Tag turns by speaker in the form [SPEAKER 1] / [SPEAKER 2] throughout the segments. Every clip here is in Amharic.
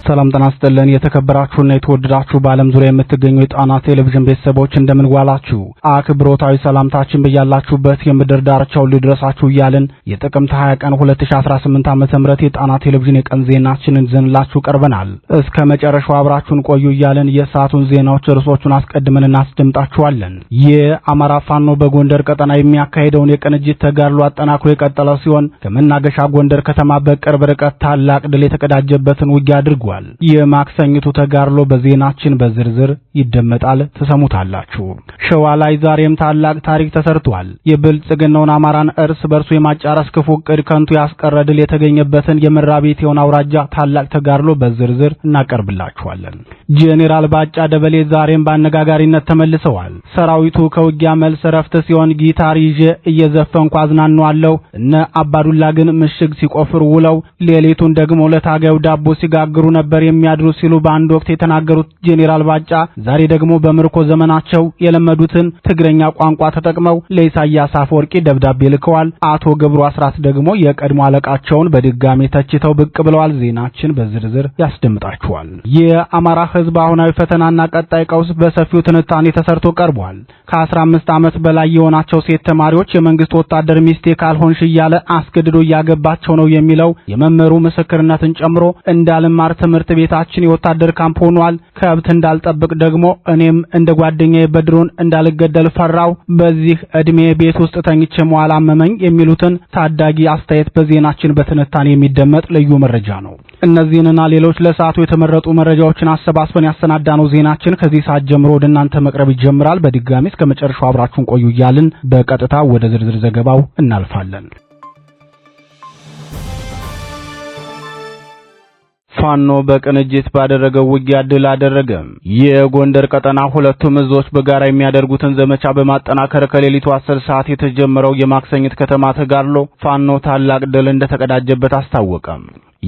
[SPEAKER 1] ሰላም ጤና ይስጥልን የተከበራችሁና የተወደዳችሁ በዓለም ዙሪያ የምትገኙ የጣና ቴሌቪዥን ቤተሰቦች እንደምን ዋላችሁ? አክብሮታዊ ሰላምታችን በያላችሁበት የምድር ዳርቻው ሊድረሳችሁ እያልን የጥቅምት 20 ቀን 2018 ዓ.ም የጣና ቴሌቪዥን የቀን ዜናችንን ይዘንላችሁ ቀርበናል። እስከ መጨረሻው አብራችሁን ቆዩ እያልን የሰዓቱን ዜናዎች ርዕሶቹን አስቀድመን እናስደምጣችኋለን። የአማራ ፋኖ በጎንደር ቀጠና የሚያካሂደውን የቅንጅት ተጋድሎ አጠናክሮ የቀጠለ ሲሆን ከመናገሻ ጎንደር ከተማ በቅርብ ርቀት ታላቅ ድል የተቀዳጀበትን ውጊያ አድርጓል። የማክሰኝቱ ተጋድሎ በዜናችን በዝርዝር ይደመጣል፣ ተሰሙታላችሁ። ሸዋ ላይ ዛሬም ታላቅ ታሪክ ተሰርቷል። የብልጽግናውን አማራን እርስ በርሱ የማጫረስ ክፉ ዕቅድ ከንቱ ያስቀረ ድል የተገኘበትን የመራቤቴውን አውራጃ ታላቅ ተጋድሎ በዝርዝር እናቀርብላችኋለን። ጄኔራል ባጫ ደበሌ ዛሬም በአነጋጋሪነት ተመልሰዋል። ሰራዊቱ ከውጊያ መልስ ረፍት ሲሆን ጊታር ይዤ እየዘፈንኩ አዝናናለሁ፣ እነ አባዱላ ግን ምሽግ ሲቆፍሩ ውለው ሌሊቱን ደግሞ ለታጋዩ ዳቦ ሲጋግሩ ነበር የሚያድሩ ሲሉ በአንድ ወቅት የተናገሩት ጄኔራል ባጫ ዛሬ ደግሞ በምርኮ ዘመናቸው የለመዱትን ትግረኛ ቋንቋ ተጠቅመው ለኢሳያስ አፈወርቂ ደብዳቤ ልከዋል። አቶ ገብሩ አስራት ደግሞ የቀድሞ አለቃቸውን በድጋሚ ተችተው ብቅ ብለዋል። ዜናችን በዝርዝር ያስደምጣችኋል። የአማራ ሕዝብ አሁናዊ ፈተናና ቀጣይ ቀውስ በሰፊው ትንታኔ ተሰርቶ ቀርቧል። ከ15 ዓመት በላይ የሆናቸው ሴት ተማሪዎች የመንግስት ወታደር ሚስቴ ካልሆንሽ እያለ አስገድዶ እያገባቸው ነው የሚለው የመምህሩ ምስክርነትን ጨምሮ እንዳልማር ትምህርት ቤታችን የወታደር ካምፕ ሆኗል። ከብት እንዳልጠብቅ ደግሞ እኔም እንደ ጓደኛዬ በድሮን እንዳልገደል ፈራው። በዚህ እድሜ ቤት ውስጥ ተኝቼ መዋል አመመኝ የሚሉትን ታዳጊ አስተያየት በዜናችን በትንታኔ የሚደመጥ ልዩ መረጃ ነው። እነዚህንና ሌሎች ለሰዓቱ የተመረጡ መረጃዎችን አሰባስበን ያሰናዳነው ዜናችን ከዚህ ሰዓት ጀምሮ ወደ እናንተ መቅረብ ይጀምራል። በድጋሚ እስከ መጨረሻው አብራችሁን ቆዩ እያልን በቀጥታ ወደ ዝርዝር ዘገባው እናልፋለን። ፋኖ በቅንጅት ባደረገው ውጊያ ድል አደረገ። የጎንደር ቀጠና ሁለቱም እዞች በጋራ የሚያደርጉትን ዘመቻ በማጠናከር ከሌሊቱ 10 ሰዓት የተጀመረው የማክሰኝት ከተማ ተጋድሎ ፋኖ ታላቅ ድል እንደተቀዳጀበት አስታወቀ።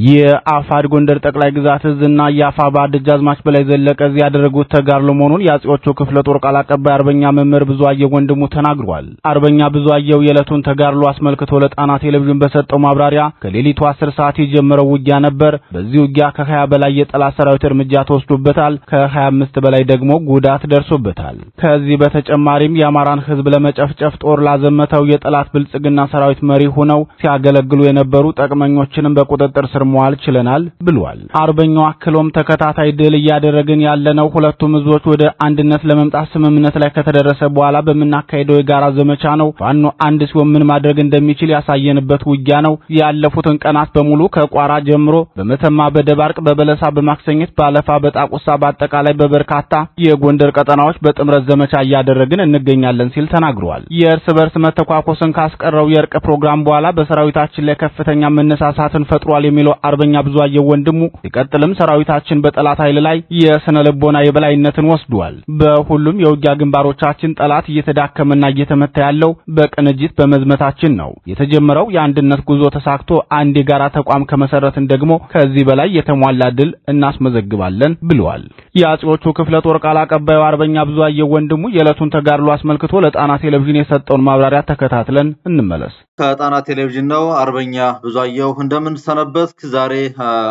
[SPEAKER 1] የአፋድ ጎንደር ጠቅላይ ግዛት እዝና የአፋባ ደጃዝማች በላይ ዘለቀ ያደረጉት ተጋድሎ መሆኑን የአጼዎቹ ክፍለ ጦር ቃል አቀባይ አርበኛ መምህር ብዙአየሁ ወንድሙ ተናግሯል። አርበኛ ብዙአየሁ የዕለቱን ተጋድሎ አስመልክቶ ለጣና ቴሌቪዥን በሰጠው ማብራሪያ ከሌሊቱ 10 ሰዓት የጀመረው ውጊያ ነበር። በዚህ ውጊያ ከ20 በላይ የጠላት ሰራዊት እርምጃ ተወስዶበታል፣ ከ25 በላይ ደግሞ ጉዳት ደርሶበታል። ከዚህ በተጨማሪም የአማራን ሕዝብ ለመጨፍጨፍ ጦር ላዘመተው የጠላት ብልጽግና ሰራዊት መሪ ሆነው ሲያገለግሉ የነበሩ ጠቅመኞችንም በቁጥጥር ስር መዋል ችለናል ብሏል። አርበኛው አክሎም ተከታታይ ድል እያደረግን ያለነው ሁለቱም እዞች ወደ አንድነት ለመምጣት ስምምነት ላይ ከተደረሰ በኋላ በመናካሄደው የጋራ ዘመቻ ነው። ፋኖ አንድ ሲሆን ምን ማድረግ እንደሚችል ያሳየንበት ውጊያ ነው። ያለፉትን ቀናት በሙሉ ከቋራ ጀምሮ በመተማ፣ በደባርቅ፣ በበለሳ፣ በማክሰኝት፣ ባለፋ፣ በጣቁሳ በአጠቃላይ በበርካታ የጎንደር ቀጠናዎች በጥምረት ዘመቻ እያደረግን እንገኛለን ሲል ተናግሯል። የእርስ በርስ መተኳኮስን ካስቀረው የእርቅ ፕሮግራም በኋላ በሰራዊታችን ላይ ከፍተኛ መነሳሳትን ፈጥሯል የሚለው አርበኛ ብዙአየሁ ወንድሙ ሲቀጥልም ሰራዊታችን በጠላት ኃይል ላይ የስነ ልቦና የበላይነትን ወስዷል። በሁሉም የውጊያ ግንባሮቻችን ጠላት እየተዳከመና እየተመታ ያለው በቅንጅት በመዝመታችን ነው። የተጀመረው የአንድነት ጉዞ ተሳክቶ አንድ የጋራ ተቋም ከመሰረትን ደግሞ ከዚህ በላይ የተሟላ ድል እናስመዘግባለን ብለዋል። የአጼዎቹ ክፍለ ጦር ቃል አቀባዩ አርበኛ ብዙአየሁ ወንድሙ የዕለቱን ተጋድሎ አስመልክቶ ለጣና ቴሌቪዥን የሰጠውን ማብራሪያ ተከታትለን እንመለስ።
[SPEAKER 2] ከጣና ቴሌቪዥን ነው። አርበኛ ብዙአየሁ እንደምን ሰነበት? ዛሬ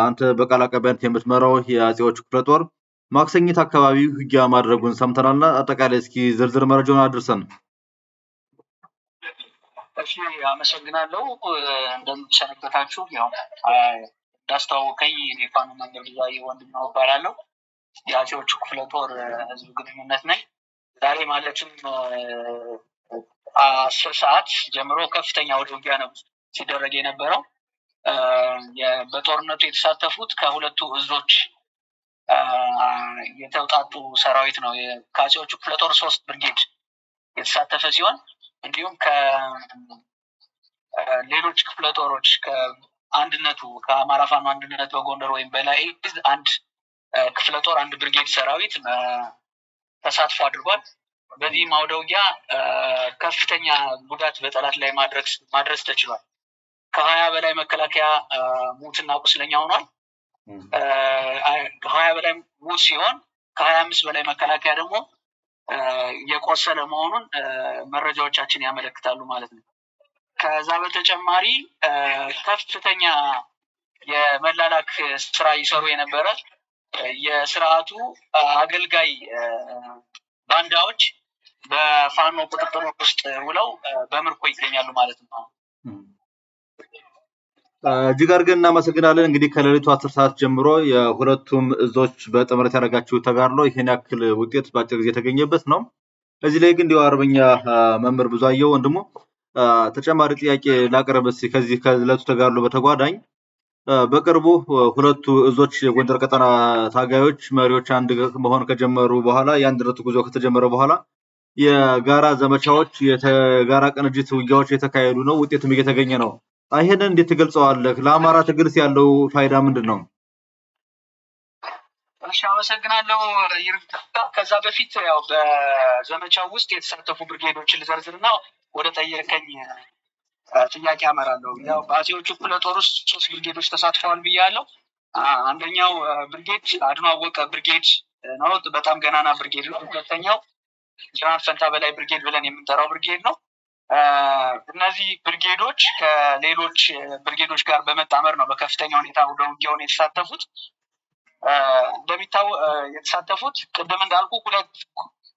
[SPEAKER 2] አንተ በቃል አቀባይነት የምትመራው የአጼዎቹ ክፍለ ጦር ማክሰኝት አካባቢ ውጊያ ማድረጉን ሰምተናልና አጠቃላይ እስኪ ዝርዝር መረጃውን አድርሰን።
[SPEAKER 3] እሺ፣ አመሰግናለሁ። እንደምትሰነበታችሁ። ያው እንዳስተዋወቀኝ የፋኖ መምህር ብዙአየሁ ወንድሙ እባላለሁ። የአጼዎቹ ክፍለ ጦር ህዝብ ግንኙነት ነኝ። ዛሬ ማለትም 10 ሰዓት ጀምሮ ከፍተኛ ወደ ውጊያ ነው ሲደረግ የነበረው። በጦርነቱ የተሳተፉት ከሁለቱ እዞች የተውጣጡ ሰራዊት ነው። ከአጼዎቹ ክፍለ ጦር 3 ብርጌድ የተሳተፈ ሲሆን እንዲሁም ከሌሎች ክፍለ ጦሮች ከአንድነቱ ከአማራ ፋኖ አንድነት በጎንደር ወይም በላይ አንድ ክፍለ ጦር አንድ ብርጌድ ሰራዊት ተሳትፎ አድርጓል። በዚህ ማውደ ውጊያ ከፍተኛ ጉዳት በጠላት ላይ ማድረስ ተችሏል። ከ20 በላይ መከላከያ ሙትና ቁስለኛ ሆኗል። 20 በላይ ሙት ሲሆን ከ25 በላይ መከላከያ ደግሞ የቆሰለ መሆኑን መረጃዎቻችን ያመለክታሉ ማለት ነው። ከዛ በተጨማሪ ከፍተኛ የመላላክ ስራ ይሰሩ የነበረ የስርዓቱ አገልጋይ ባንዳዎች በፋኖ ቁጥጥር ውስጥ ውለው በምርኮ ይገኛሉ ማለት ነው።
[SPEAKER 2] እጅግ አድርገን እናመሰግናለን። እንግዲህ ከሌሊቱ 10 ሰዓት ጀምሮ የሁለቱም እዞች በጥምረት ያደረጋችሁ ተጋድሎ ይሄን ያክል ውጤት በአጭር ጊዜ የተገኘበት ነው። እዚህ ላይ ግን አርበኛ መምህር ብዙአየሁ ወንድሙ ተጨማሪ ጥያቄ ላቀርብ እስኪ ከዚህ ከሌሊቱ ተጋድሎ በተጓዳኝ በቅርቡ ሁለቱ እዞች የጎንደር ቀጠና ታጋዮች መሪዎች አንድ መሆን ከጀመሩ በኋላ የአንድነት ጉዞ ከተጀመረ በኋላ የጋራ ዘመቻዎች የጋራ ቅንጅት ውጊያዎች የተካሄዱ ነው። ውጤቱም እየተገኘ ነው። ይሄንን እንዴት ትገልጸዋለህ? ለአማራ ትግልስ ያለው ፋይዳ ምንድነው?
[SPEAKER 3] እሺ አመሰግናለሁ ይርጋ። ከዛ በፊት ያው በዘመቻው ውስጥ የተሳተፉ ብርጌዶችን ልዘርዝርና ወደ ጠየቀኝ ጥያቄ አመራለሁ። ያው በአጼዎቹ ክፍለ ጦር ውስጥ 3 ብርጌዶች ተሳትፈዋል ብያለሁ። አንደኛው ብርጌድ አድኖ አወቀ ብርጌድ ነው። በጣም ገናና ብርጌድ ነው። ሁለተኛው ጀነራል ፈንታ በላይ ብርጌድ ብለን የምንጠራው ብርጌድ ነው። እነዚህ ብርጌዶች ከሌሎች ብርጌዶች ጋር በመጣመር ነው በከፍተኛ ሁኔታ ወደ ውጊያው የተሳተፉት። የተሳተፉት ቅድም እንዳልኩ ሁለት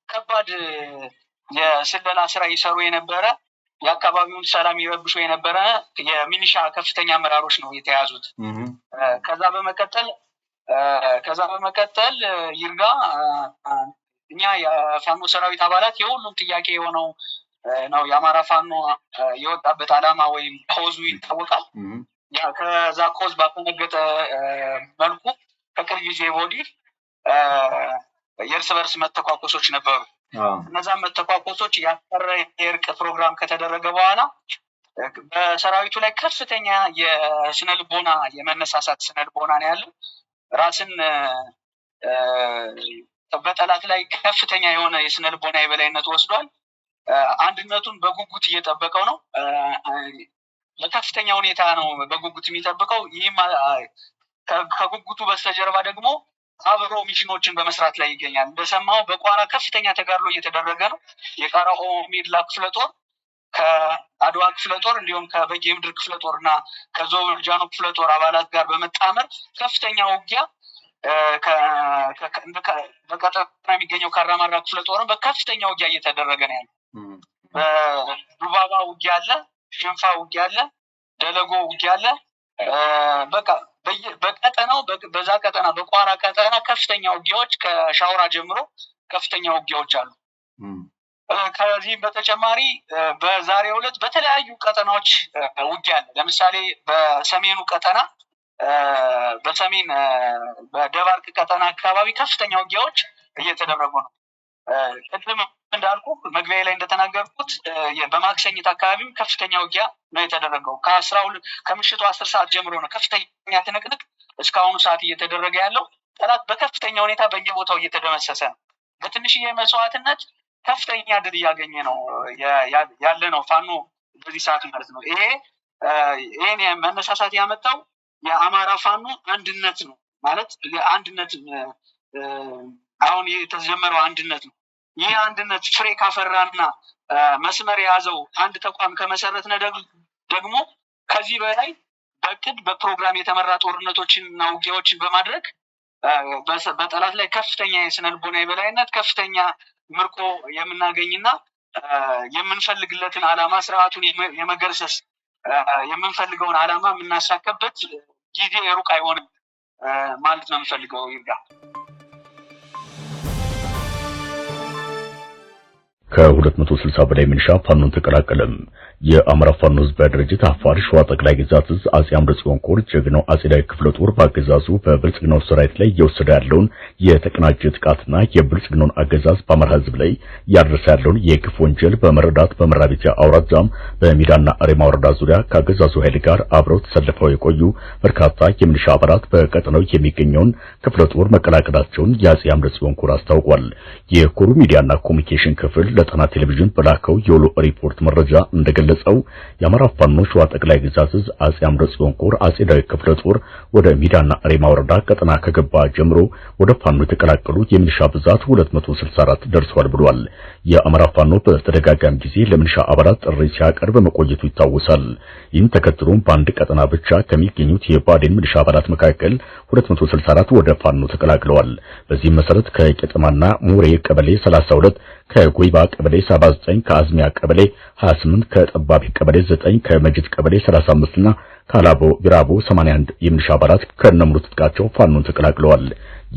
[SPEAKER 3] ከባድ የስለላ ስራ ይሰሩ የነበረ የአካባቢውን ሰላም ይረብሹ የነበረ የሚሊሻ ከፍተኛ አመራሮች ነው የተያዙት። ከዛ በመቀጠል ይርጋ እኛ የፋኖ ሰራዊት አባላት የሁሉም ጥያቄ የሆነው ነው የአማራ ፋኖ የወጣበት ዓላማ ወይም ኮዙ ይታወቃል። ከዛ ኮዝ ባፈነገጠ መልኩ ከቅርብ ጊዜ ወዲህ የእርስ በርስ መተኳኮሶች ነበሩ። እነዛም መተኳኮሶች ያፈረ የእርቅ ፕሮግራም ከተደረገ በኋላ በሰራዊቱ ላይ ከፍተኛ የስነልቦና የመነሳሳት ስነልቦና ነው ያለው። ራስን በጠላት ላይ ከፍተኛ የሆነ የስነልቦና የበላይነት ወስዷል። አንድነቱን በጉጉት እየጠበቀው ነው። በከፍተኛ ሁኔታ ነው በጉጉት የሚጠብቀው። ይህም ከጉጉቱ በስተጀርባ ደግሞ አብሮ ሚሽኖችን በመስራት ላይ ይገኛል። እንደሰማው በቋራ ከፍተኛ ተጋድሎ እየተደረገ ነው። የቋራ ኦሜድላ ክፍለ ጦር ከአድዋ ክፍለ ጦር እንዲሁም ከበጌ ምድር ክፍለ ጦርና ከዞብል ጃኖ ክፍለ ጦር አባላት ጋር በመጣመር ከፍተኛ ውጊያ በቀጠና የሚገኘው ካራማራ ክፍለ ጦርን በከፍተኛ ውጊያ እየተደረገ ነው ያለው። በዱባባ ውጊያ አለ፣ ሽንፋ ውጊያ አለ፣ ደለጎ ውጊያ አለ። በቃ በቀጠናው በዛ ቀጠና በቋራ ቀጠና ከፍተኛ ውጊያዎች ከሻውራ ጀምሮ ከፍተኛ ውጊያዎች አሉ። ከዚህም በተጨማሪ በዛሬው ዕለት በተለያዩ ቀጠናዎች ውጊያ አለ። ለምሳሌ በሰሜኑ ቀጠና በሰሜን በደባርቅ ቀጠና አካባቢ ከፍተኛ ውጊያዎች እየተደረጉ ነው። ቅድም እንዳልኩ መግቢያ ላይ እንደተናገርኩት በማክሰኝት አካባቢም ከፍተኛ ውጊያ ነው የተደረገው። ከምሽቱ 10 ሰዓት ጀምሮ ነው ከፍተኛ ትንቅንቅ እስካሁኑ ሰዓት እየተደረገ ያለው። ጠላት በከፍተኛ ሁኔታ በየቦታው እየተደመሰሰ ነው። በትንሽዬ መስዋዕትነት ከፍተኛ ድል እያገኘ ነው ያለ ነው ፋኖ በዚህ ሰዓት ማለት ነው። ይሄን መነሳሳት ያመጣው የአማራ ፋኖ አንድነት ነው ማለት የአንድነት አሁን የተጀመረው አንድነት ነው። ይህ አንድነት ፍሬ ካፈራና መስመር የያዘው አንድ ተቋም ከመሰረትነ ደግሞ ከዚህ በላይ በቅድ በፕሮግራም የተመራ ጦርነቶችንና ውጊያዎችን በማድረግ በጠላት ላይ ከፍተኛ የስነልቦና የበላይነት ከፍተኛ ምርኮ የምናገኝና የምንፈልግለትን ዓላማ ስርዓቱን የመገርሰስ የምንፈልገውን ዓላማ የምናሳከበት ጊዜ ሩቅ አይሆንም ማለት ነው የምፈልገው ይርጋ።
[SPEAKER 4] ከ260 በላይ ሚሊሻ ፋኖን ተቀላቀለም። የአማራ ፋኖ ህዝባዊ ድርጅት አፋር ሸዋ ጠቅላይ ግዛት እዝ አጼ አምደ ጽዮን ኮር ጀግናው አጼ ዳዊት ክፍለ ጦር በአገዛዙ በብልጽግናው ሰራዊት ላይ እየወሰደ ያለውን የተቀናጀ ጥቃትና የብልጽግናውን አገዛዝ በአማራ ህዝብ ላይ ያደረሰ ያለውን የግፍ ወንጀል በመረዳት በመራቤቴ አውራጃም በሚዳና አሬማ ወረዳ ዙሪያ ከአገዛዙ ኃይል ጋር አብረው ተሰልፈው የቆዩ በርካታ የሚሊሻ አባላት በቀጠናው የሚገኘውን ክፍለ ጦር መቀላቀላቸውን የአጼ አምደ ጽዮን ኮር አስታውቋል። የኮሩ ሚዲያና ኮሙኒኬሽን ክፍል ለጣና ቴሌቪዥን በላከው የውሎ ሪፖርት መረጃ እንደገለጸው የአማራ ፋኖ ሸዋ ጠቅላይ ግዛት ዕዝ አጼ አምደ ጽዮን ኮር አጼ ዳዊት ክፍለ ጦር ወደ ሚዳና ሬማ ወረዳ ቀጠና ከገባ ጀምሮ ወደ ፋኖ የተቀላቀሉ የሚሊሻ ብዛት 264 ደርሷል ብሏል። የአማራ ፋኖ በተደጋጋሚ ጊዜ ለሚሊሻ አባላት ጥሪ ሲያቀርብ መቆየቱ ይታወሳል። ይህን ተከትሎም በአንድ ቀጠና ብቻ ከሚገኙት የባዴን ሚሊሻ አባላት መካከል 264 ወደ ፋኖ ተቀላቅለዋል። በዚህ መሰረት ከቄጠማና ሙሬ ቀበሌ 32 ከጎይባ ቀበሌ 79 ከአዝሚያ ቀበሌ 28 ከጠባቢ ቀበሌ 9 ከመጅት ቀበሌ 35 እና ካላቦ ቢራቦ 81 የሚሊሻ አባላት ከነሙሉ ትጥቃቸው ፋኖን ተቀላቅለዋል።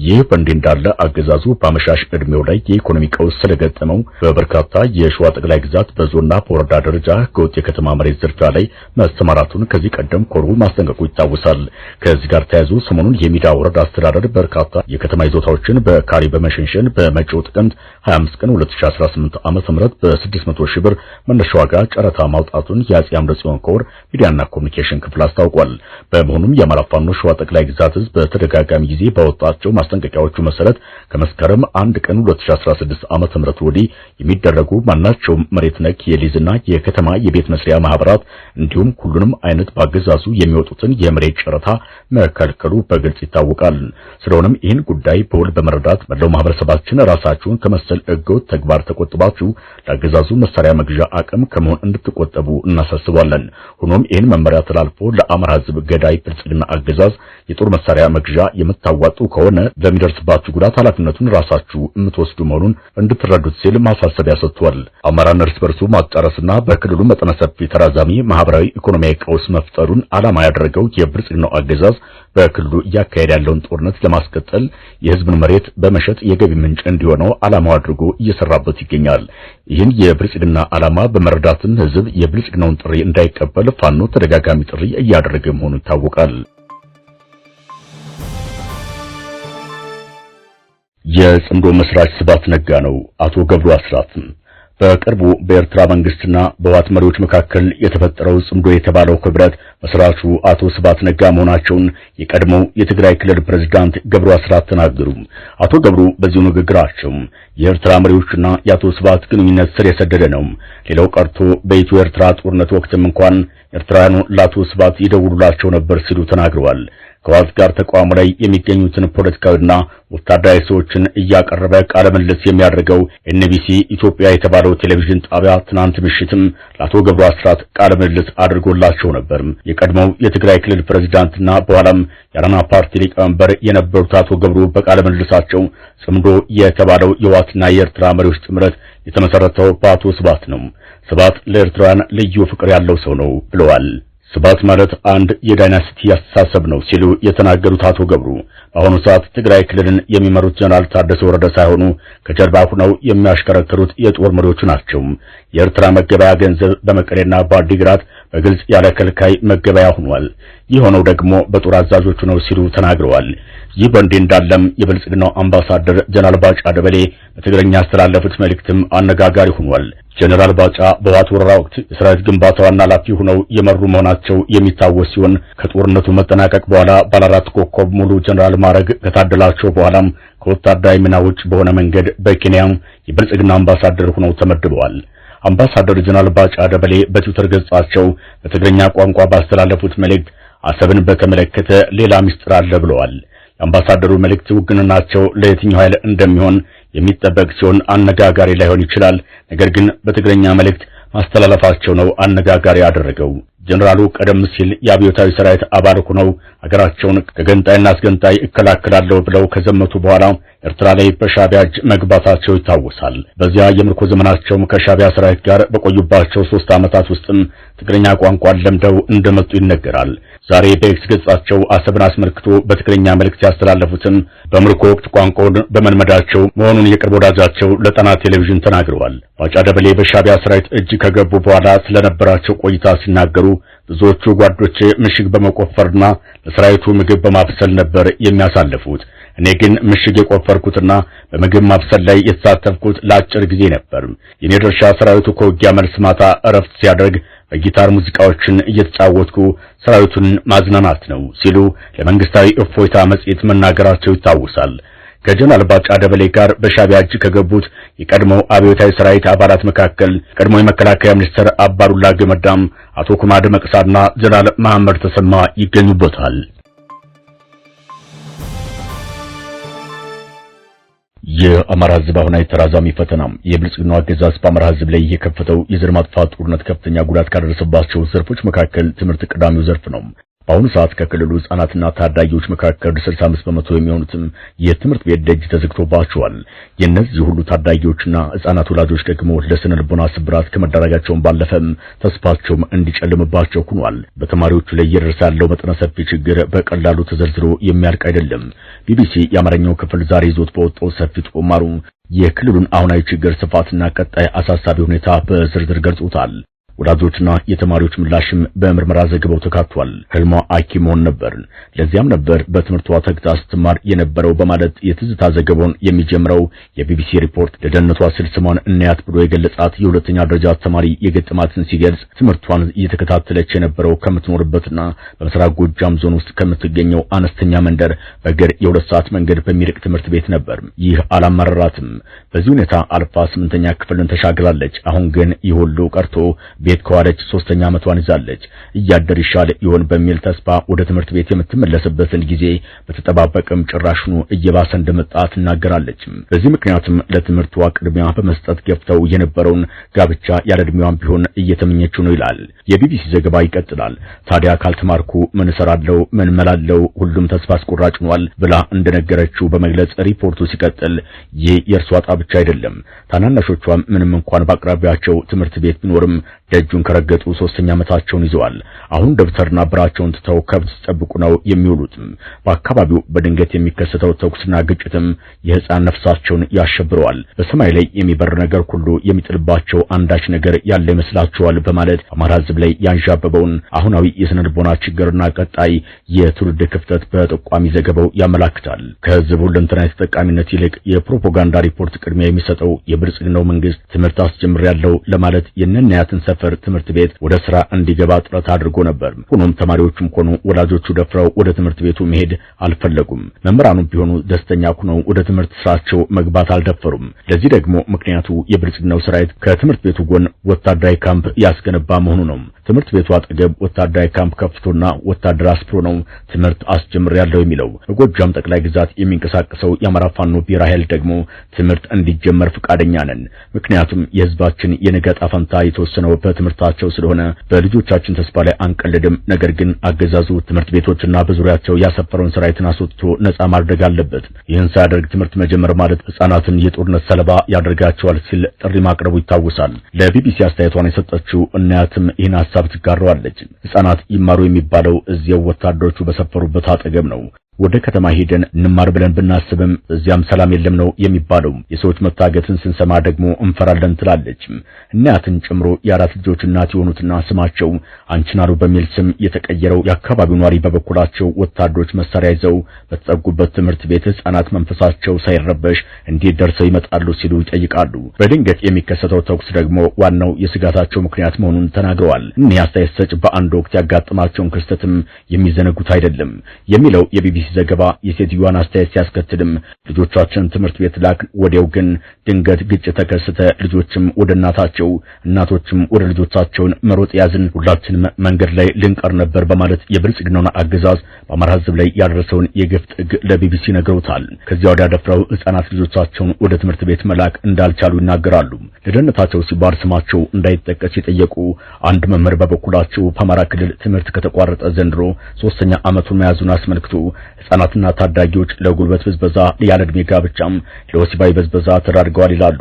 [SPEAKER 4] ይህ በእንዲህ እንዳለ አገዛዙ በአመሻሽ እድሜው ላይ የኢኮኖሚ ቀውስ ስለገጠመው በበርካታ የሸዋ ጠቅላይ ግዛት በዞንና በወረዳ ደረጃ ህገወጥ የከተማ መሬት ዝርፊያ ላይ መሰማራቱን ከዚህ ቀደም ኮሩ ማስጠንቀቁ ይታወሳል። ከዚህ ጋር ተያይዞ ሰሞኑን የሚዳ ወረዳ አስተዳደር በርካታ የከተማ ይዞታዎችን በካሪ በመሸንሸን በመጪው ጥቅምት 25 ቀን 2018 ዓ.ም በ600 ሺህ ብር መነሻ ዋጋ ጨረታ ማውጣቱን የአጼ አምደ ጽዮን ኮር ሚዲያና ኮሙኒኬሽን ክፍል አስታውቋል። በመሆኑም የአማራ ፋኖ ሸዋ ጠቅላይ ግዛት ዕዝ በተደጋጋሚ ጊዜ ባወጣቸው ማስጠንቀቂያዎቹ መሰረት ከመስከረም 1 ቀን 2016 ዓ.ም ወዲህ የሚደረጉ ማናቸውም መሬት ነክ የሊዝና የከተማ የቤት መስሪያ ማህበራት እንዲሁም ሁሉንም አይነት ባገዛዙ የሚወጡትን የመሬት ጨረታ መከልከሉ በግልጽ ይታወቃል። ስለሆነም ይህን ጉዳይ በውል በመረዳት መላው ማህበረሰባችን ራሳችሁን ከመሰል ህገወጥ ተግባር ተቆጥባችሁ ለአገዛዙ መሳሪያ መግዣ አቅም ከመሆን እንድትቆጠቡ እናሳስባለን። ሆኖም ይህን መመሪያ ተላልፎ ለአማራ ህዝብ ገዳይ ብልጽግና አገዛዝ የጦር መሳሪያ መግዣ የምታዋጡ ከሆነ ለሚደርስባችሁ ጉዳት ኃላፊነቱን ራሳችሁ የምትወስዱ መሆኑን እንድትረዱት ሲል ማሳሰቢያ ሰጥቷል። አማራን እርስ በርሱ ማጫረስና በክልሉ መጠነ ሰፊ ተራዛሚ ማህበራዊ ኢኮኖሚያዊ ቀውስ መፍጠሩን ዓላማ ያደረገው የብልጽግናው አገዛዝ በክልሉ እያካሄደ ያለውን ጦርነት ለማስቀጠል የህዝብን መሬት በመሸጥ የገቢ ምንጭ እንዲሆነው ዓላማው አድርጎ እየሰራበት ይገኛል። ይህን የብልጽግና ዓላማ በመረዳትም ህዝብ የብልጽግናውን ጥሪ እንዳይቀበል ፋኖ ተደጋጋሚ ጥሪ እያደረገ መሆኑ ይታወቃል። የጽምዶ መስራች ስብሐት ነጋ ነው። አቶ ገብሩ አስራት በቅርቡ በኤርትራ መንግስትና በህወሓት መሪዎች መካከል የተፈጠረው ጽምዶ የተባለው ህብረት መስራቹ አቶ ስብሐት ነጋ መሆናቸውን የቀድሞው የትግራይ ክልል ፕሬዝዳንት ገብሩ አስራት ተናገሩ። አቶ ገብሩ በዚሁ ንግግራቸው የኤርትራ መሪዎችና የአቶ ስብሐት ግንኙነት ስር የሰደደ ነው፣ ሌላው ቀርቶ በኢትዮ ኤርትራ ጦርነት ወቅትም እንኳን ኤርትራውያኑ ለአቶ ስብሐት ይደውሉላቸው ነበር ሲሉ ተናግረዋል። ከህወሓት ጋር ተቋሙ ላይ የሚገኙትን ፖለቲካዊና ወታደራዊ ሰዎችን እያቀረበ ቃለ ምልልስ የሚያደርገው ኤንቢሲ ኢትዮጵያ የተባለው ቴሌቪዥን ጣቢያ ትናንት ምሽትም ለአቶ ገብሩ አስራት ቃለ ምልልስ አድርጎላቸው ነበር። የቀድሞው የትግራይ ክልል ፕሬዝዳንትና በኋላም የአረና ፓርቲ ሊቀመንበር የነበሩት አቶ ገብሩ በቃለ ምልልሳቸው ጽምዶ የተባለው የህወሓትና የኤርትራ መሪዎች ጥምረት የተመሰረተው በአቶ ስብሐት ነው፣ ስብሐት ለኤርትራውያን ልዩ ፍቅር ያለው ሰው ነው ብለዋል። ስብሐት ማለት አንድ የዳይናስቲ አስተሳሰብ ነው ሲሉ የተናገሩት አቶ ገብሩ በአሁኑ ሰዓት ትግራይ ክልልን የሚመሩት ጀነራል ታደሰ ወረደ ሳይሆኑ ከጀርባ ሆነው የሚያሽከረክሩት የጦር መሪዎቹ ናቸው። የኤርትራ መገበያ ገንዘብ በመቀሌና በአዲግራት በግልጽ ያለ ከልካይ መገበያ ሆኗል። ይህ ሆነው ደግሞ በጦር አዛዦቹ ነው ሲሉ ተናግረዋል። ይህ በእንዲህ እንዳለም የብልጽግናው አምባሳደር ጀነራል ባጫ ደበሌ በትግርኛ ያስተላለፉት መልእክትም አነጋጋሪ ሆኗል። ጀነራል ባጫ በህወሓት ወረራ ወቅት የሰራዊት ግንባታ ዋና ኃላፊ ሆነው የመሩ መሆናቸው የሚታወስ ሲሆን ከጦርነቱ መጠናቀቅ በኋላ ባለአራት ኮከብ ሙሉ ጀነራል ማዕረግ ከታደላቸው በኋላም ከወታደራዊ ሚና ውጭ በሆነ መንገድ በኬንያም የብልጽግና አምባሳደር ሆነው ተመድበዋል። አምባሳደር ጀነራል ባጫ ደበሌ በትዊተር ገጻቸው በትግርኛ ቋንቋ ባስተላለፉት መልእክት አሰብን በተመለከተ ሌላ ምስጢር አለ ብለዋል። የአምባሳደሩ መልእክት ውግንናቸው ለየትኛው ኃይል እንደሚሆን የሚጠበቅ ሲሆን አነጋጋሪ ላይሆን ይችላል። ነገር ግን በትግርኛ መልእክት ማስተላለፋቸው ነው አነጋጋሪ ያደረገው። ጀነራሉ ቀደም ሲል የአብዮታዊ ሰራዊት አባል ሆነው ሀገራቸውን ከገንጣይና አስገንጣይ እከላከላለሁ ብለው ከዘመቱ በኋላ ኤርትራ ላይ በሻዕቢያ እጅ መግባታቸው ይታወሳል። በዚያ የምርኮ ዘመናቸውም ከሻዕቢያ ሰራዊት ጋር በቆዩባቸው 3 ዓመታት ውስጥም ትግርኛ ቋንቋን ለምደው እንደመጡ ይነገራል። ዛሬ በኤክስ ገጻቸው አሰብን አስመልክቶ በትግርኛ መልእክት ያስተላለፉትም በምርኮ ወቅት ቋንቋውን በመልመዳቸው መሆኑን የቅርብ ወዳጃቸው ለጣና ቴሌቪዥን ተናግረዋል። ባጫ ደበሌ በሻዕቢያ ሰራዊት እጅ ከገቡ በኋላ ስለነበራቸው ቆይታ ሲናገሩ ብዙዎቹ ጓዶቼ ምሽግ በመቆፈርና ለሰራዊቱ ምግብ በማብሰል ነበር የሚያሳልፉት። እኔ ግን ምሽግ የቆፈርኩትና በምግብ ማብሰል ላይ የተሳተፍኩት ለአጭር ጊዜ ነበር። የኔ ድርሻ ሰራዊቱ ከውጊያ መልስ ማታ እረፍት ሲያደርግ በጊታር ሙዚቃዎችን እየተጫወትኩ ሰራዊቱን ማዝናናት ነው ሲሉ ለመንግስታዊ እፎይታ መጽሔት መናገራቸው ይታወሳል። ከጀነራል ባጫ ደበሌ ጋር በሻዕቢያ እጅ ከገቡት የቀድሞው አብዮታዊ ሰራዊት አባላት መካከል ቀድሞው የመከላከያ ሚኒስትር አባዱላ ገመዳም፣ አቶ ኩማ ደመቅሳና ጀነራል መሐመድ ተሰማ ይገኙበታል። የአማራ ሕዝብ አሁናዊ ተራዛሚ ፈተናም የብልጽግናው አገዛዝ በአማራ ሕዝብ ላይ የከፈተው የዘር ማጥፋት ጦርነት ከፍተኛ ጉዳት ካደረሰባቸው ዘርፎች መካከል ትምህርት ቀዳሚው ዘርፍ ነው። በአሁኑ ሰዓት ከክልሉ ሕፃናትና ታዳጊዎች መካከል 65% የሚሆኑትም የትምህርት ቤት ደጅ ተዘግቶባቸዋል። የእነዚህ ሁሉ ታዳጊዎችና ሕፃናት ወላጆች ደግሞ ለስነ ልቦና ስብራት ከመዳረጋቸውን ባለፈም ተስፋቸውም እንዲጨልምባቸው ሆኗል። በተማሪዎቹ ላይ እየደረሰ ያለው መጠነ ሰፊ ችግር በቀላሉ ተዘርዝሮ የሚያልቅ አይደለም። ቢቢሲ የአማርኛው ክፍል ዛሬ ይዞት በወጣው ሰፊ ጦማሩ የክልሉን አሁናዊ ችግር ስፋትና ቀጣይ አሳሳቢ ሁኔታ በዝርዝር ገልጾታል። ወላጆችና የተማሪዎች ምላሽም በምርመራ ዘገባው ተካቷል። ህልሟ ሐኪም መሆን ነበር፣ ለዚያም ነበር በትምህርቷ ተግታ ስትማር የነበረው በማለት የትዝታ ዘገባውን የሚጀምረው የቢቢሲ ሪፖርት ለደህንነቷ ስል ስሟን እናያት ብሎ የገለጻት የሁለተኛ ደረጃ ተማሪ የገጠማትን ሲገልጽ ትምህርቷን እየተከታተለች የነበረው ከምትኖርበትና በምስራቅ ጎጃም ዞን ውስጥ ከምትገኘው አነስተኛ መንደር በእግር የ2 ሰዓት መንገድ በሚርቅ ትምህርት ቤት ነበር። ይህ አላማረራትም። በዚህ ሁኔታ አልፋ 8ኛ ክፍልን ተሻግራለች። አሁን ግን ይህ ሁሉ ቀርቶ ቤት ከዋለች 3ኛ ዓመቷን ይዛለች። እያደር ይሻል ይሆን በሚል ተስፋ ወደ ትምህርት ቤት የምትመለስበትን ጊዜ በተጠባበቀም ጭራሽኑ እየባሰ እንደመጣ ትናገራለች። በዚህ ምክንያትም ለትምህርቷ ቅድሚያ በመስጠት ገፍተው የነበረውን ጋብቻ ያለ ዕድሜዋም ቢሆን እየተመኘችው ነው ይላል የቢቢሲ ዘገባ። ይቀጥላል። ታዲያ ካልተማርኩ ምን እሰራለሁ? ምን መላለሁ? ሁሉም ተስፋ አስቆራጭ ሆኗል ብላ እንደነገረችው በመግለጽ ሪፖርቱ ሲቀጥል ይህ የእርሷ ዕጣ ብቻ አይደለም። ታናናሾቿም ምንም እንኳን በአቅራቢያቸው ትምህርት ቤት ቢኖርም ደጁን ከረገጡ 3ኛ ዓመታቸውን ይዘዋል። አሁን ደብተርና ብራቸውን ትተው ከብት ሲጠብቁ ነው የሚውሉት። በአካባቢው በድንገት የሚከሰተው ተኩስና ግጭትም የሕፃን ነፍሳቸውን ያሸብረዋል። በሰማይ ላይ የሚበር ነገር ሁሉ የሚጥልባቸው አንዳች ነገር ያለ ይመስላቸዋል በማለት አማራ ሕዝብ ላይ ያንዣበበውን አሁናዊ የስነ ልቦና ችግርና ቀጣይ የትውልድ ክፍተት በጠቋሚ ዘገባው ያመላክታል። ከሕዝቡ ሁለንተናዊ ተጠቃሚነት ይልቅ የፕሮፓጋንዳ ሪፖርት ቅድሚያ የሚሰጠው የብልጽግናው መንግስት ትምህርት አስጀምሬያለሁ ለማለት የነናያትን ሰፈር ትምህርት ቤት ወደ ስራ እንዲገባ ጥረት አድርጎ ነበር። ሆኖም ተማሪዎቹም ሆኑ ወላጆቹ ደፍረው ወደ ትምህርት ቤቱ መሄድ አልፈለጉም። መምህራኑም ቢሆኑ ደስተኛ ሆነው ወደ ትምህርት ስራቸው መግባት አልደፈሩም። ለዚህ ደግሞ ምክንያቱ የብልጽግናው ሰራዊት ከትምህርት ቤቱ ጎን ወታደራዊ ካምፕ ያስገነባ መሆኑ ነው። ትምህርት ቤቱ አጠገብ ወታደራዊ ካምፕ ከፍቶና ወታደር አስፍሮ ነው ትምህርት አስጀምሬያለሁ የሚለው። በጎጃም ጠቅላይ ግዛት የሚንቀሳቀሰው የአማራ ፋኖ ብሔራዊ ኃይል ደግሞ ትምህርት እንዲጀመር ፈቃደኛ ነን፣ ምክንያቱም የህዝባችን የነገ ዕጣ ፈንታ የተወሰነው በትምህርታቸው ስለሆነ በልጆቻችን ተስፋ ላይ አንቀልድም። ነገር ግን አገዛዙ ትምህርት ቤቶችና በዙሪያቸው ያሰፈረውን ሰራዊትን አስወጥቶ ነፃ ማድረግ አለበት። ይህን ሳያደርግ ትምህርት መጀመር ማለት ሕፃናትን የጦርነት ሰለባ ያደርጋቸዋል ሲል ጥሪ ማቅረቡ ይታወሳል። ለቢቢሲ አስተያየቷን የሰጠችው እናያትም ይህን ሐሳብ ትጋራዋለች። ሕፃናት ይማሩ የሚባለው እዚያው ወታደሮቹ በሰፈሩበት አጠገብ ነው። ወደ ከተማ ሄደን እንማር ብለን ብናስብም እዚያም ሰላም የለም ነው የሚባለው። የሰዎች መታገትን ስንሰማ ደግሞ እንፈራለን ትላለች። እናያትን ጨምሮ የአራት ልጆች እናት የሆኑትና ስማቸው አንችናሩ በሚል ስም የተቀየረው የአካባቢው ኗሪ በበኩላቸው ወታደሮች መሳሪያ ይዘው በተጠጉበት ትምህርት ቤት ሕፃናት መንፈሳቸው ሳይረበሽ እንዴት ደርሰው ይመጣሉ ሲሉ ይጠይቃሉ። በድንገት የሚከሰተው ተኩስ ደግሞ ዋናው የስጋታቸው ምክንያት መሆኑን ተናግረዋል። እኒህ አስተያየት ሰጭ በአንድ ወቅት ያጋጠማቸውን ክስተትም የሚዘነጉት አይደለም የሚለው የቢቢሲ ዘገባ የሴትዮዋን አስተያየት ሲያስከትልም ልጆቻችን ትምህርት ቤት ላክ፣ ወዲያው ግን ድንገት ግጭት ተከሰተ። ልጆችም ወደ እናታቸው፣ እናቶችም ወደ ልጆቻቸውን መሮጥ ያዝን፣ ሁላችንም መንገድ ላይ ልንቀር ነበር በማለት የብልጽግናውን አገዛዝ በአማራ ሕዝብ ላይ ያደረሰውን የግፍ ጥግ ለቢቢሲ ነግረውታል። ከዚያ ወዲያ ደፍረው ሕፃናት ልጆቻቸውን ወደ ትምህርት ቤት መላክ እንዳልቻሉ ይናገራሉ። ለደህንነታቸው ሲባል ስማቸው እንዳይጠቀስ የጠየቁ አንድ መምህር በበኩላቸው በአማራ ክልል ትምህርት ከተቋረጠ ዘንድሮ 3ኛ ዓመቱን መያዙን አስመልክቶ ሕፃናትና ታዳጊዎች ለጉልበት ብዝበዛ፣ ያለ ዕድሜ ጋብቻም ለወሲባዊ ብዝበዛ ተዳርገዋል ይላሉ።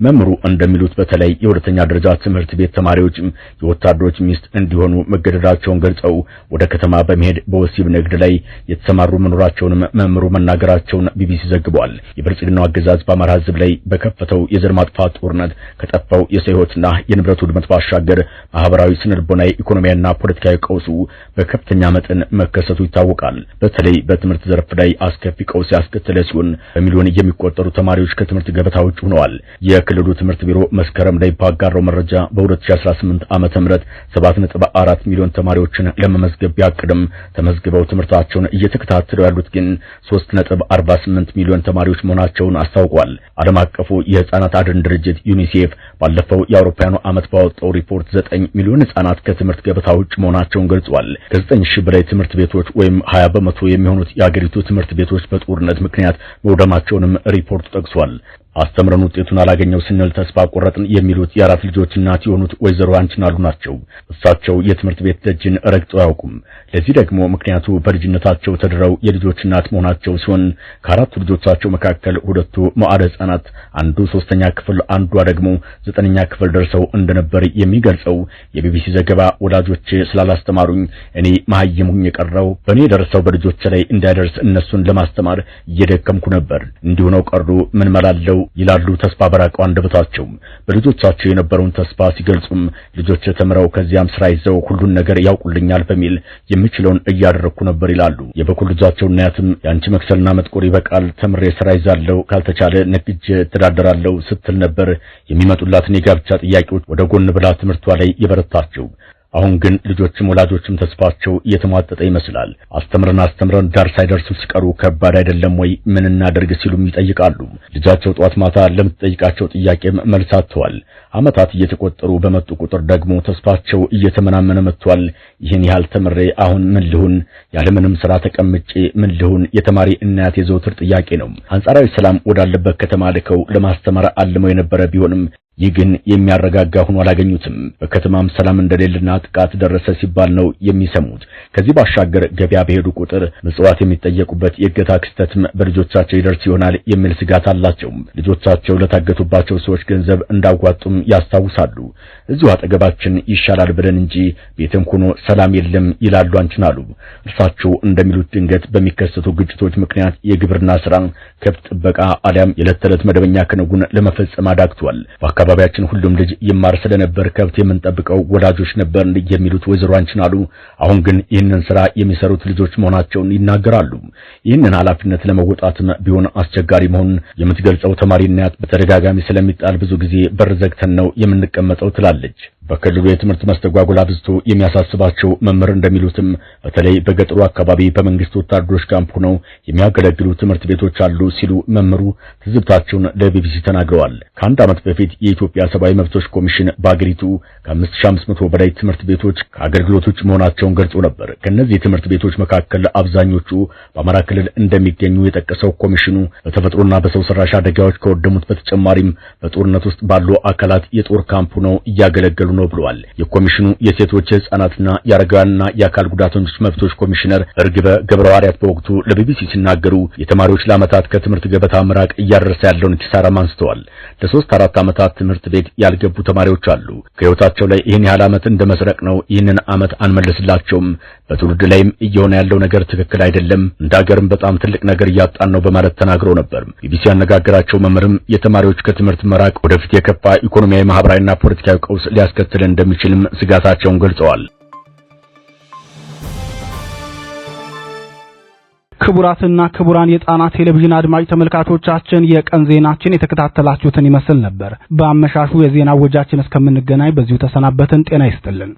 [SPEAKER 4] መምህሩ እንደሚሉት በተለይ የሁለተኛ ደረጃ ትምህርት ቤት ተማሪዎች የወታደሮች ሚስት እንዲሆኑ መገደዳቸውን ገልጸው ወደ ከተማ በመሄድ በወሲብ ንግድ ላይ የተሰማሩ መኖራቸውንም መምህሩ መናገራቸውን ቢቢሲ ዘግቧል። የብልጽግናው አገዛዝ በአማራ ሕዝብ ላይ በከፈተው የዘር ማጥፋት ጦርነት ከጠፋው የሰው ሕይወትና የንብረት ውድመት ባሻገር ማህበራዊ፣ ስነልቦናዊ፣ ኢኮኖሚያዊና ፖለቲካዊ ቀውሱ በከፍተኛ መጠን መከሰቱ ይታወቃል። በተለይ በትምህርት ዘርፍ ላይ አስከፊ ቀውስ ያስከተለ ሲሆን በሚሊዮን የሚቆጠሩ ተማሪዎች ከትምህርት ገበታ ውጭ ሆነዋል። የክልሉ ትምህርት ቢሮ መስከረም ላይ ባጋራው መረጃ በ2018 ዓመተ ምህረት 7.4 ሚሊዮን ተማሪዎችን ለመመዝገብ ቢያቅድም ተመዝግበው ትምህርታቸውን እየተከታተሉ ያሉት ግን 3.48 ሚሊዮን ተማሪዎች መሆናቸውን አስታውቋል። ዓለም አቀፉ የህፃናት አድን ድርጅት ዩኒሴፍ ባለፈው የአውሮፓውያኑ ዓመት ባወጣው ሪፖርት 9 ሚሊዮን ህፃናት ከትምህርት ገበታ ውጭ መሆናቸውን ገልጿል። ከ9,000 በላይ ትምህርት ቤቶች ወይም 20% የሚሆኑት የአገሪቱ ትምህርት ቤቶች በጦርነት ምክንያት መውደማቸውንም ሪፖርቱ ጠቅሷል። አስተምረን ውጤቱን አላገኘው ስንል ተስፋ ቆረጥን የሚሉት የአራት ልጆች እናት የሆኑት ወይዘሮ አንችናሉ ናቸው። እሳቸው የትምህርት ቤት ደጅን ረግጠው አያውቁም። ለዚህ ደግሞ ምክንያቱ በልጅነታቸው ተድረው የልጆች እናት መሆናቸው ሲሆን ከአራቱ ልጆቻቸው መካከል ሁለቱ መዋዕለ ህጻናት፣ አንዱ 3ኛ ክፍል፣ አንዷ ደግሞ 9ኛ ክፍል ደርሰው እንደነበር የሚገልጸው የቢቢሲ ዘገባ ወላጆቼ ስላላስተማሩኝ እኔ መሀይሙኝ የቀረው በእኔ ደርሰው በልጆቼ ላይ እንዳይደርስ እነሱን ለማስተማር እየደከምኩ ነበር። እንዲሁ ነው ቀሩ ምን መላለው ይላሉ ተስፋ በራቀው አንደበታቸው። በልጆቻቸው የነበረውን ተስፋ ሲገልጹም ልጆች ተምረው ከዚያም ስራ ይዘው ሁሉን ነገር ያውቁልኛል በሚል የምችለውን እያደረኩ ነበር ይላሉ። የበኩል ልጃቸው እናያትም ያንቺ መክሰልና መጥቆር ይበቃል፣ ተምሬ ስራ ይዛለሁ፣ ካልተቻለ ነግጄ ተዳደራለሁ ስትል ነበር የሚመጡላትን የጋብቻ ጥያቄዎች ወደ ጎን ብላ ትምህርቷ ላይ የበረታቸው። አሁን ግን ልጆችም ወላጆችም ተስፋቸው እየተሟጠጠ ይመስላል። አስተምረን ዳር ሳይደርሱ ሲቀሩ ከባድ አይደለም ወይ ምን እናደርግ ሲሉም ይጠይቃሉ። ልጃቸው ጧት ማታ ለምትጠይቃቸው ጥያቄም መልስ አጥተዋል። ዓመታት እየተቆጠሩ በመጡ ቁጥር ደግሞ ተስፋቸው እየተመናመነ መጥቷል። ይህን ያህል ተምሬ አሁን ምን ልሁን፣ ያለምንም ስራ ተቀምጬ ምን ልሁን የተማሪ እናት የዘውትር ጥያቄ ነው። አንጻራዊ ሰላም ወዳለበት ከተማ ልከው ለማስተማር አልመው የነበረ ቢሆንም ይህ ግን የሚያረጋጋ ሆኖ አላገኙትም። በከተማም ሰላም እንደሌለና ጥቃት ደረሰ ሲባል ነው የሚሰሙት። ከዚህ ባሻገር ገበያ በሄዱ ቁጥር ምጽዋት የሚጠየቁበት የእገታ ክስተትም በልጆቻቸው ይደርስ ይሆናል የሚል ስጋት አላቸው። ልጆቻቸው ለታገቱባቸው ሰዎች ገንዘብ እንዳዋጡም ያስታውሳሉ። እዚሁ አጠገባችን ይሻላል ብለን እንጂ ቤትም ሆኖ ሰላም የለም ይላሉ አንችናሉ። እርሳቸው እንደሚሉት ድንገት በሚከሰቱ ግጭቶች ምክንያት የግብርና ስራ፣ ከብት ጥበቃ አሊያም የዕለት ተዕለት መደበኛ ክንውን ለመፈጸም አዳግቷል። በአካባቢያችን ሁሉም ልጅ ይማር ስለነበር ከብት የምንጠብቀው ወላጆች ነበር የሚሉት ወይዘሮ አንችናሉ አሁን ግን ይህንን ስራ የሚሰሩት ልጆች መሆናቸውን ይናገራሉ። ይህንን ኃላፊነት ለመወጣትም ቢሆን አስቸጋሪ መሆኑን የምትገልጸው ተማሪ እናት በተደጋጋሚ ስለሚጣል ብዙ ጊዜ በር ዘግተን ነው የምንቀመጠው ትላለች። በክልሉ የትምህርት መስተጓጎል አብዝቶ የሚያሳስባቸው መምህር እንደሚሉትም በተለይ በገጠሩ አካባቢ በመንግስት ወታደሮች ካምፕ ሆነው የሚያገለግሉ ትምህርት ቤቶች አሉ ሲሉ መምህሩ ትዝብታቸውን ለቢቢሲ ተናግረዋል። ከአንድ ዓመት በፊት የኢትዮጵያ ሰብአዊ መብቶች ኮሚሽን በአገሪቱ ከ5500 በላይ ትምህርት ቤቶች ከአገልግሎት ውጭ መሆናቸውን ገልጾ ነበር። ከነዚህ ትምህርት ቤቶች መካከል አብዛኞቹ በአማራ ክልል እንደሚገኙ የጠቀሰው ኮሚሽኑ በተፈጥሮና በሰው ሰራሽ አደጋዎች ከወደሙት በተጨማሪም በጦርነት ውስጥ ባሉ አካላት የጦር ካምፕ ሆነው እያገለገሉ ነው ብለዋል። የኮሚሽኑ የሴቶች ህፃናትና የአረጋውያንና የአካል ጉዳተኞች መብቶች ኮሚሽነር እርግበ ገብረሐዋርያት በወቅቱ ለቢቢሲ ሲናገሩ የተማሪዎች ለዓመታት ከትምህርት ገበታ መራቅ እያደረሰ ያለውን ኪሳራም አንስተዋል። ለ3-4 ዓመታት ትምህርት ቤት ያልገቡ ተማሪዎች አሉ። ከህይወታቸው ላይ ይህን ያህል ዓመት እንደመስረቅ ነው። ይህንን ዓመት አንመልስላቸውም። በትውልድ ላይም እየሆነ ያለው ነገር ትክክል አይደለም። እንደ ሀገርም በጣም ትልቅ ነገር እያጣን ነው በማለት ተናግረው ነበር። ቢቢሲ ያነጋገራቸው መምህርም የተማሪዎች ከትምህርት መራቅ ወደፊት የከፋ ኢኮኖሚያዊ፣ ማህበራዊና ፖለቲካዊ ቀውስ ሊያስከትል እንደሚችልም ስጋታቸውን ገልጸዋል።
[SPEAKER 1] ክቡራትና ክቡራን የጣና ቴሌቪዥን አድማጭ ተመልካቾቻችን የቀን ዜናችን የተከታተላችሁትን ይመስል ነበር። በአመሻሹ የዜና ወጃችን እስከምንገናኝ በዚሁ ተሰናበትን። ጤና ይስጥልን።